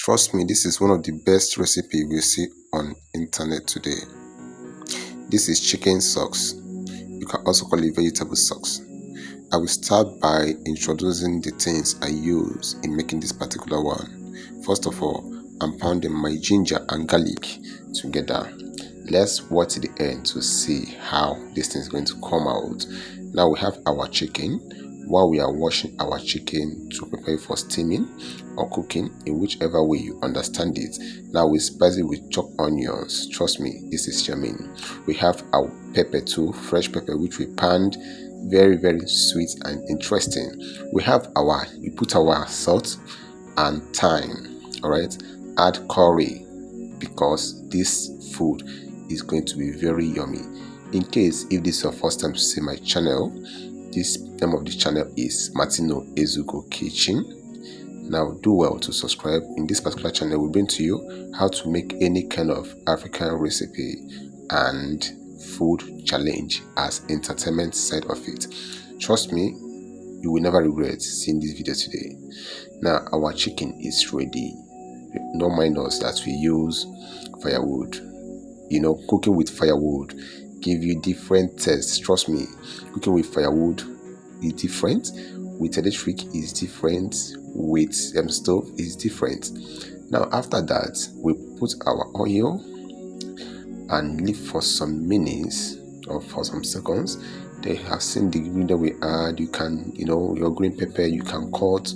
Trust me, this is one of the best recipe we see on internet today. This is chicken socks. You can also call it vegetable socks. I will start by introducing the things I use in making this particular one. First of all, I'm pounding my ginger and garlic together. Let's watch the end to see how this thing is going to come out. Now we have our chicken. While we are washing our chicken to prepare it for steaming or cooking, in whichever way you understand it, now we spice it with chopped onions. Trust me, this is yummy. We have our pepper too, fresh pepper, which we panned, very sweet and interesting. We put our salt and thyme. All right, add curry because this food is going to be very yummy. In case if this is your first time to see my channel, this name of the channel is Martino Ezeugo Kitchen. Now do well to subscribe. In this particular channel we bring to you how to make any kind of African recipe and food challenge as entertainment side of it. Trust me, you will never regret seeing this video today. Now our chicken is ready. No mind us that we use firewood. You know, cooking with firewood give you different tastes. Trust me, cooking with firewood is different, with electric is different, with stove is different. Now after that, we put our oil and leave for some minutes or for some seconds. They have seen the ingredient we add. You can, your green pepper you can cut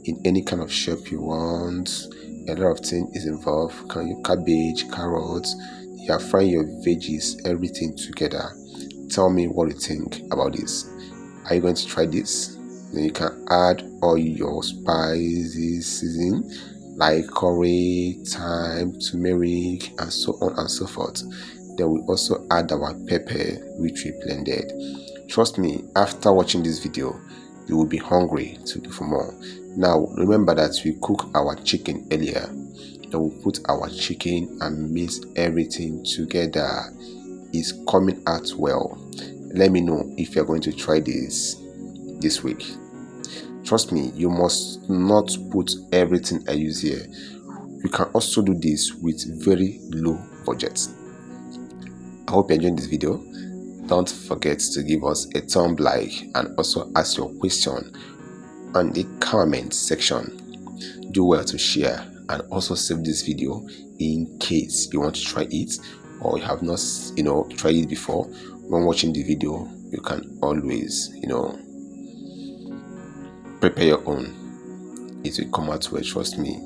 in any kind of shape you want. A lot of things is involved. Can you cabbage, carrots? You are frying your veggies, everything together. Tell me what you think about this. Are you going to try this? Then you can add all your spices, seasoning like curry, thyme, turmeric, and so on and so forth. Then we also add our pepper, which we blended. Trust me, after watching this video, you will be hungry to do for more. Now remember that we cook our chicken earlier. Then we put our chicken and mix everything together. It's coming out well. Let me know if you're going to try this week. Trust me, you must not put everything I use here. You can also do this with very low budget. I hope you enjoyed this video. Don't forget to give us a thumb like and also ask your question on the comment section. Do well to share and also save this video in case you want to try it or you have not tried it before. When watching the video, you can always prepare your own. It will come out well, trust me.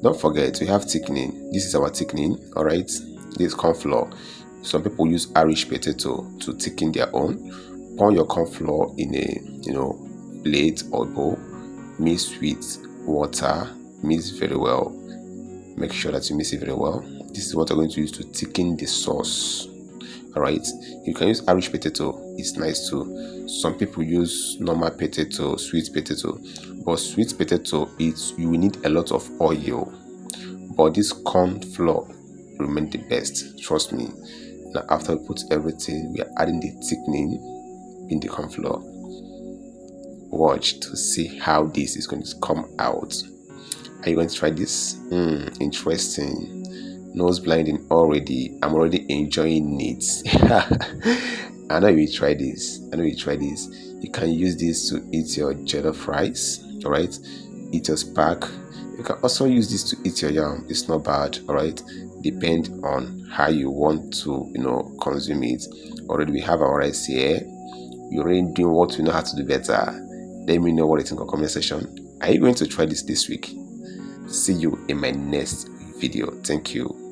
Don't forget we have thickening. This is our thickening. All right, this is corn flour. Some people use Irish potato to thicken their own. Pour your corn flour in a plate or bowl, mix with water, mix very well. Make sure that you mix it very well. This is what we're going to use to thicken the sauce. All right, you can use Irish potato, it's nice too. Some people use normal potato, sweet potato, but sweet potato you will need a lot of oil, but this corn flour remain the best, trust me. Now after we put everything, we are adding the thickening in the corn flour. Watch to see how this is going to come out. Are you going to try this? Interesting. Nose blinding already. I'm already enjoying it. I know you try this. You can use this to eat your jollof rice. All right, eat your spark. You can also use this to eat your yam. It's not bad. All right, depend on how you want to consume it. Already we have our rice here. You're already doing what we know how to do better. Let me know what you think in the comment section. Are you going to try this week? See you in my next video. Thank you.